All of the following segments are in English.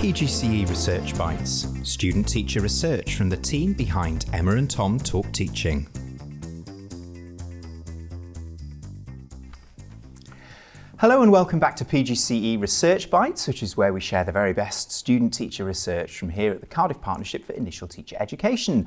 PGCE Research Bites, student-teacher research from the team behind Emma and Tom Talk Teaching. Hello and welcome back to PGCE Research Bites, which is where we share the very best student-teacher research from here at the Cardiff Partnership for Initial Teacher Education.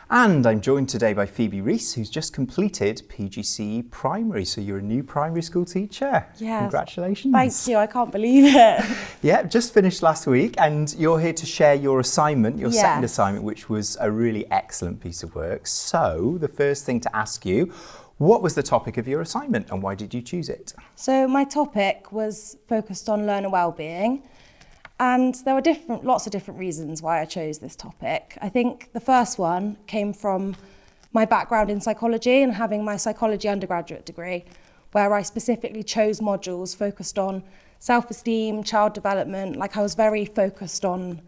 And I'm joined today by Phoebe Rees, who's just completed PGCE Primary. So you're a new primary school teacher. Yes. Congratulations. Thank you, I can't believe it. Yeah, just finished last week and you're here to share your assignment, your second assignment, which was a really excellent piece of work. So the first thing to ask you, what was the topic of your assignment and why did you choose it? So my topic was focused on learner wellbeing. And there were lots of different reasons why I chose this topic. I think the first one came from my background in psychology and having my psychology undergraduate degree, where I specifically chose modules focused on self-esteem, child development. Like I was very focused on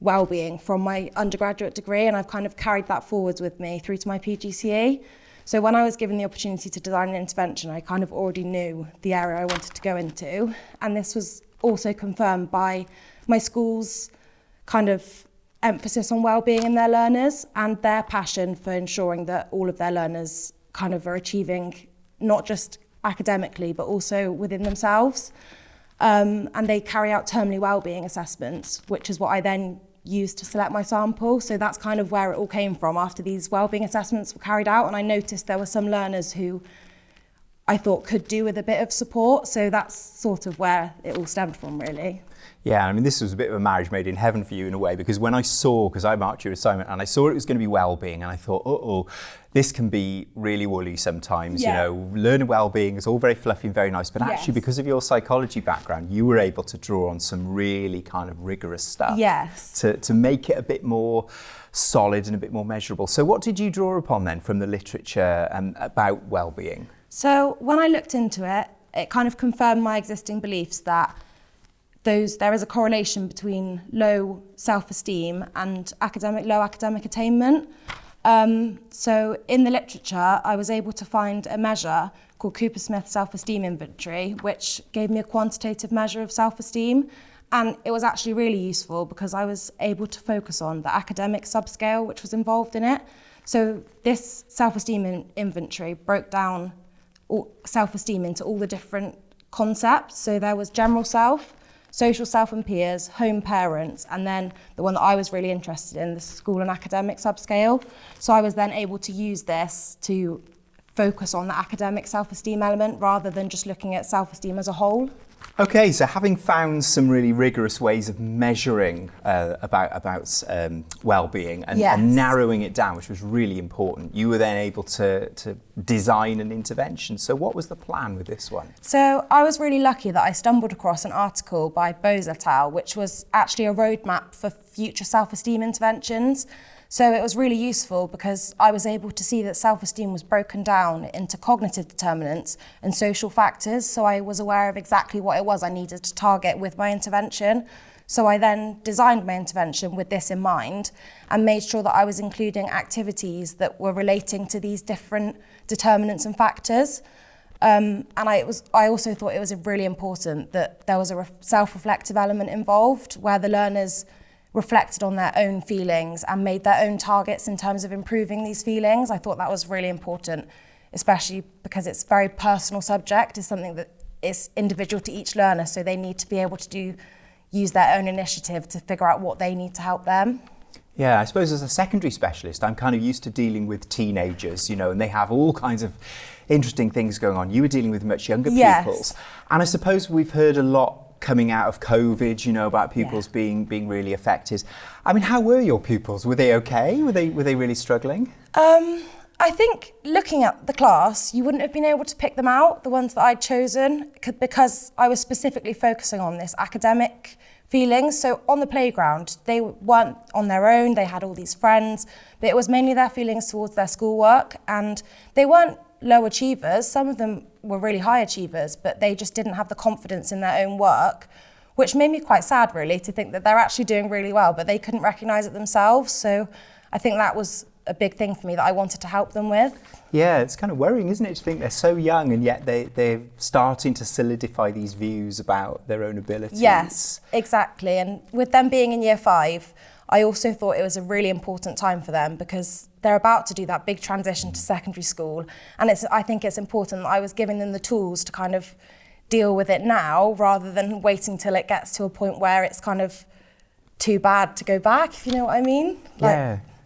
well-being from my undergraduate degree, and I've kind of carried that forwards with me through to my PGCE. So when I was given the opportunity to design an intervention, I kind of already knew the area I wanted to go into. And this was also confirmed by my school's kind of emphasis on well-being in their learners and their passion for ensuring that all of their learners kind of are achieving not just academically but also within themselves. And they carry out termly well-being assessments, which is what I then used to select my sample. So that's kind of where it all came from after these wellbeing assessments were carried out. And I noticed there were some learners who I thought could do with a bit of support. So that's sort of where it all stemmed from, really. Yeah, I mean, this was a bit of a marriage made in heaven for you in a way, because when because I marked your assignment and I saw it was going to be well-being, and I thought, this can be really woolly sometimes, you know, learner well-being is all very fluffy and very nice, but actually because of your psychology background, you were able to draw on some really kind of rigorous stuff to make it a bit more solid and a bit more measurable. So what did you draw upon then from the literature about well-being? So when I looked into it, it kind of confirmed my existing beliefs that there is a correlation between low self-esteem and low academic attainment. So in the literature, I was able to find a measure called Cooper-Smith Self-Esteem Inventory, which gave me a quantitative measure of self-esteem. And it was actually really useful because I was able to focus on the academic subscale, which was involved in it. So this self-esteem inventory broke down self-esteem into all the different concepts. So there was general self, social self and peers, home parents, and then the one that I was really interested in, the school and academic subscale. So I was then able to use this to focus on the academic self-esteem element rather than just looking at self-esteem as a whole. Okay, so having found some really rigorous ways of measuring about well-being and narrowing it down, which was really important, you were then able to design an intervention. So what was the plan with this one? So I was really lucky that I stumbled across an article by Bose et al., which was actually a roadmap for future self-esteem interventions. So it was really useful because I was able to see that self-esteem was broken down into cognitive determinants and social factors. So I was aware of exactly what it was I needed to target with my intervention. So I then designed my intervention with this in mind and made sure that I was including activities that were relating to these different determinants and factors. And I also thought it was really important that there was a self-reflective element involved where the learners reflected on their own feelings and made their own targets in terms of improving these feelings. I thought that was really important, especially because it's a very personal subject. It's something that is individual to each learner, so they need to be able to use their own initiative to figure out what they need to help them. Yeah, I suppose as a secondary specialist, I'm kind of used to dealing with teenagers, you know, and they have all kinds of interesting things going on. You were dealing with much younger pupils. And I suppose we've heard a lot coming out of COVID, you know, about pupils being really affected. I mean, how were your pupils? Were they okay? Were they really struggling? I think looking at the class, you wouldn't have been able to pick them out, the ones that I'd chosen, because I was specifically focusing on this academic feelings. So on the playground, they weren't on their own, they had all these friends, but it was mainly their feelings towards their schoolwork, and they weren't low achievers. Some of them were really high achievers, but they just didn't have the confidence in their own work, which made me quite sad, really, to think that they're actually doing really well, but they couldn't recognise it themselves. So I think that was a big thing for me that I wanted to help them with. Yeah, it's kind of worrying, isn't it, to think they're so young and yet they're starting to solidify these views about their own abilities. Yes, exactly. And with them being in year 5, I also thought it was a really important time for them because they're about to do that big transition to secondary school. And I think it's important that I was giving them the tools to kind of deal with it now rather than waiting till it gets to a point where it's kind of too bad to go back, if you know what I mean.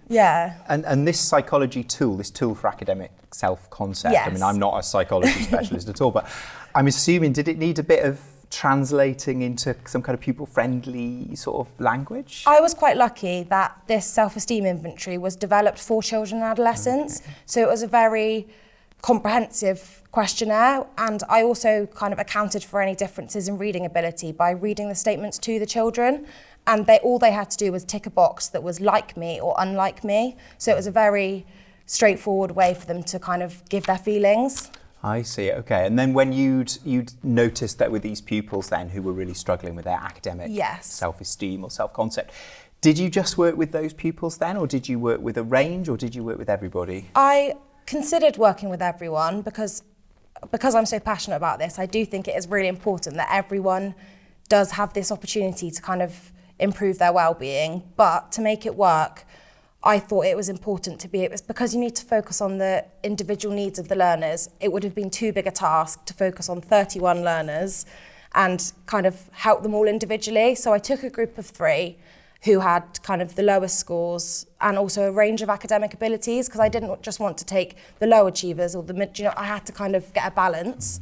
Yeah. And this psychology tool, this tool for academic self-concept, yes. I mean, I'm not a psychology specialist at all, but I'm assuming, did it need a bit of translating into some kind of pupil-friendly sort of language? I was quite lucky that this self-esteem inventory was developed for children and adolescents. Okay. So it was a very comprehensive questionnaire, and I also kind of accounted for any differences in reading ability by reading the statements to the children, and all they had to do was tick a box that was like me or unlike me. So it was a very straightforward way for them to kind of give their feelings. I see, okay. And then when you'd noticed that with these pupils then who were really struggling with their academic yes. self-esteem or self-concept, did you just work with those pupils then, or did you work with a range, or did you work with everybody? I considered working with everyone because I'm so passionate about this. I do think it is really important that everyone does have this opportunity to kind of improve their well-being, but to make it work, I thought it was important to be, it was because you need to focus on the individual needs of the learners. It would have been too big a task to focus on 31 learners and kind of help them all individually. So I took a group of 3 who had kind of the lowest scores and also a range of academic abilities, because I didn't just want to take the low achievers or the mid, I had to kind of get a balance.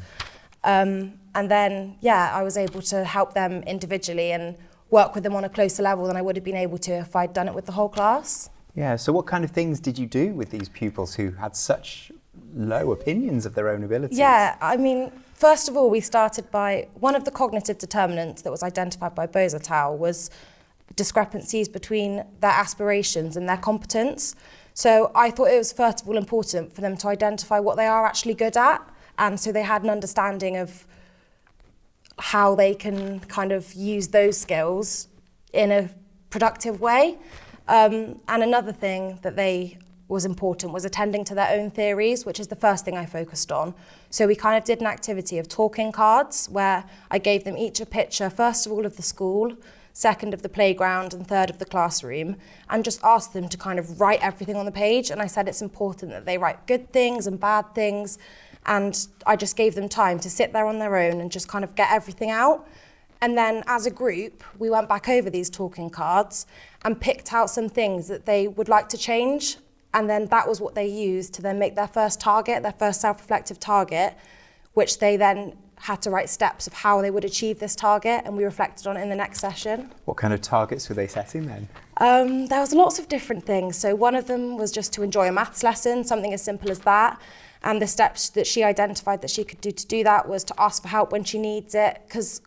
And then, I was able to help them individually and work with them on a closer level than I would have been able to if I'd done it with the whole class. Yeah, so what kind of things did you do with these pupils who had such low opinions of their own abilities? Yeah, I mean, first of all, we started by, one of the cognitive determinants that was identified by Bose et al. Was discrepancies between their aspirations and their competence. So I thought it was first of all important for them to identify what they are actually good at, and so they had an understanding of how they can kind of use those skills in a productive way. And another thing that was important was attending to their own theories, which is the first thing I focused on. So we kind of did an activity of talking cards where I gave them each a picture, first of all of the school, second of the playground, and third of the classroom, and just asked them to kind of write everything on the page. And I said it's important that they write good things and bad things. And I just gave them time to sit there on their own and just kind of get everything out. And then as a group, we went back over these talking cards and picked out some things that they would like to change. And then that was what they used to then make their first target, their first self-reflective target, which they then had to write steps of how they would achieve this target, and we reflected on it in the next session. What kind of targets were they setting then? There was lots of different things. So one of them was just to enjoy a maths lesson, something as simple as that. And the steps that she identified that she could do to do that was to ask for help when she needs it, because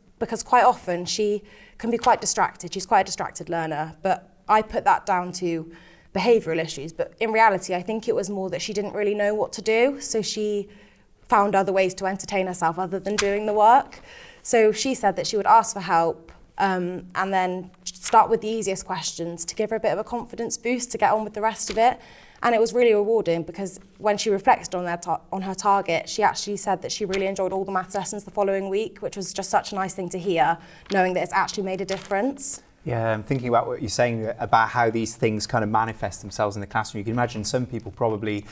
quite often she can be quite distracted. She's quite a distracted learner, but I put that down to behavioural issues. But in reality, I think it was more that she didn't really know what to do, so she found other ways to entertain herself other than doing the work. So she said that she would ask for help and then start with the easiest questions to give her a bit of a confidence boost to get on with the rest of it. And it was really rewarding because when she reflected on her target, she actually said that she really enjoyed all the maths lessons the following week, which was just such a nice thing to hear, knowing that it's actually made a difference. Yeah, I'm thinking about what you're saying about how these things kind of manifest themselves in the classroom. You can imagine some people probably,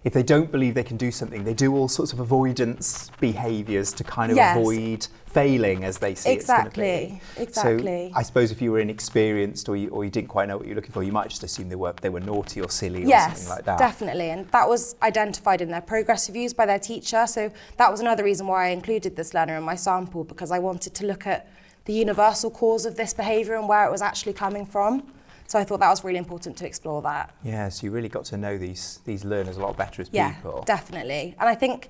if they don't believe they can do something, they do all sorts of avoidance behaviours to kind of avoid failing, as they see it's going to be. Exactly. So I suppose if you were inexperienced or you didn't quite know what you're looking for, you might just assume they were naughty or silly or something like that. Yes, definitely. And that was identified in their progress reviews by their teacher. So that was another reason why I included this learner in my sample, because I wanted to look at the universal cause of this behaviour and where it was actually coming from. So I thought that was really important to explore that. Yeah, so you really got to know these learners a lot better as people. Yeah, definitely. And I think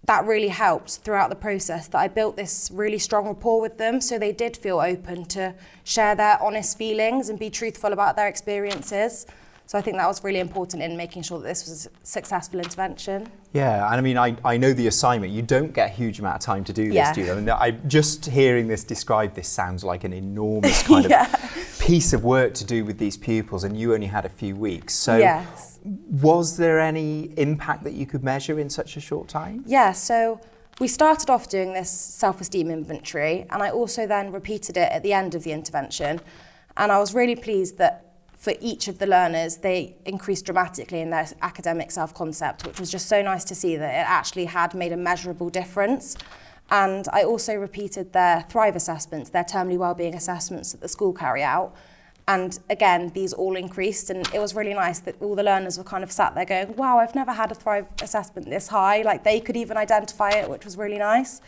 that really helped throughout the process, that I built this really strong rapport with them, so they did feel open to share their honest feelings and be truthful about their experiences. So I think that was really important in making sure that this was a successful intervention. Yeah, and I mean, I know the assignment, you don't get a huge amount of time to do this, do you? I mean, just hearing this described, this sounds like an enormous kind of piece of work to do with these pupils, and you only had a few weeks. So was there any impact that you could measure in such a short time? Yeah, so we started off doing this self-esteem inventory, and I also then repeated it at the end of the intervention. And I was really pleased that for each of the learners, they increased dramatically in their academic self-concept, which was just so nice to see that it actually had made a measurable difference. And I also repeated their Thrive assessments, their termly wellbeing assessments that the school carry out. And again, these all increased, and it was really nice that all the learners were kind of sat there going, wow, I've never had a Thrive assessment this high. Like, they could even identify it, which was really nice.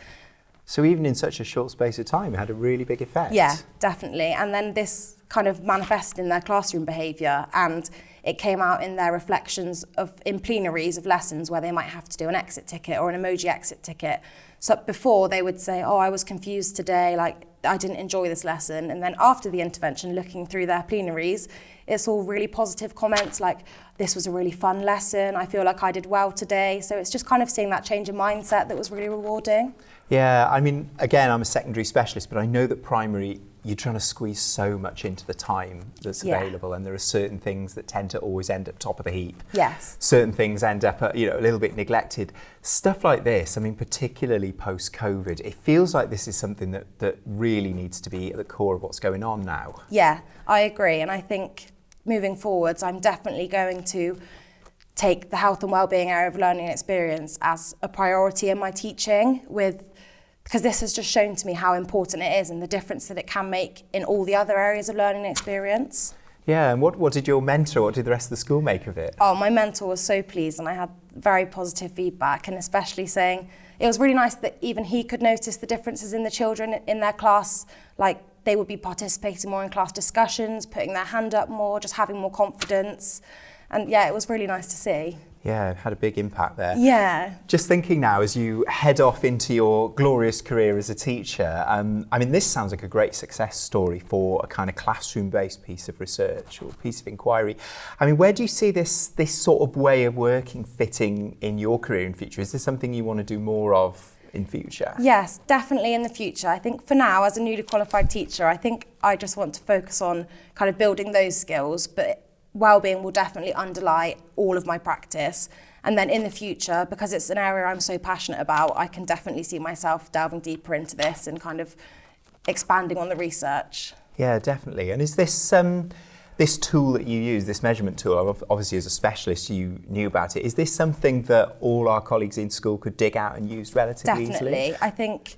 So even in such a short space of time, it had a really big effect. Yeah, definitely. And then this kind of manifested in their classroom behaviour, and it came out in their reflections in plenaries of lessons where they might have to do an exit ticket or an emoji exit ticket. So before they would say, oh, I was confused today, like I didn't enjoy this lesson. And then after the intervention, looking through their plenaries, it's all really positive comments like, this was a really fun lesson, I feel like I did well today. So it's just kind of seeing that change in mindset that was really rewarding. Yeah, I mean, again, I'm a secondary specialist, but I know that primary, you're trying to squeeze so much into the time that's available, and there are certain things that tend to always end at top of the heap. Yes. Certain things end up, a little bit neglected. Stuff like this, I mean, particularly post-COVID, it feels like this is something that really needs to be at the core of what's going on now. Yeah, I agree, and I think moving forwards, I'm definitely going to take the health and wellbeing area of learning and experience as a priority in my teaching, because this has just shown to me how important it is and the difference that it can make in all the other areas of learning and experience. Yeah, and what did your mentor, what did the rest of the school make of it? Oh, my mentor was so pleased, and I had very positive feedback, and especially saying it was really nice that even he could notice the differences in the children in their class, like they would be participating more in class discussions, putting their hand up more, just having more confidence. And yeah, it was really nice to see. Yeah, it had a big impact there. Yeah. Just thinking now, as you head off into your glorious career as a teacher, I mean, this sounds like a great success story for a kind of classroom-based piece of research or piece of inquiry. I mean, where do you see this sort of way of working fitting in your career in future? Is this something you want to do more of in future? Yes, definitely in the future. I think for now, as a newly qualified teacher, I think I just want to focus on kind of building those skills, but wellbeing will definitely underlie all of my practice. And then in the future, because it's an area I'm so passionate about, I can definitely see myself delving deeper into this and kind of expanding on the research. Yeah, definitely. And is this this tool that you use, this measurement tool, obviously as a specialist you knew about it, is this something that all our colleagues in school could dig out and use relatively easily? Definitely. I think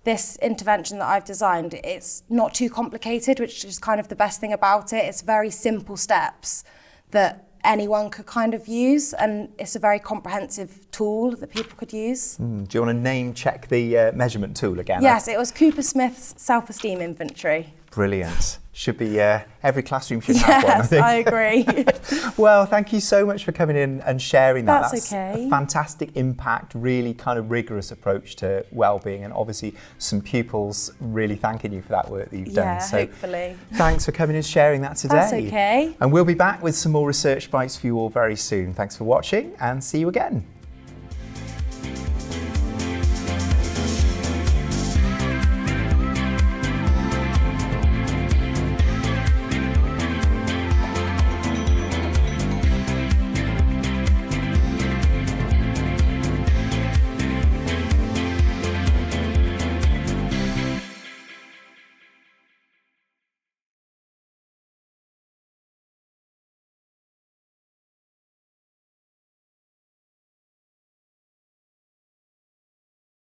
this intervention that I've designed, it's not too complicated, which is kind of the best thing about it. It's very simple steps that anyone could kind of use, and it's a very comprehensive tool that people could use. Do you want to name check the measurement tool again? Yes, it was Cooper Smith's Self-Esteem Inventory. Brilliant. Should be, every classroom should have one, I think. Yes, I agree. Well, thank you so much for coming in and sharing that. That's okay. A fantastic impact, really kind of rigorous approach to wellbeing, and obviously some pupils really thanking you for that work that you've done. Yeah, hopefully. Thanks for coming and sharing that today. That's okay. And we'll be back with some more research bites for you all very soon. Thanks for watching, and see you again.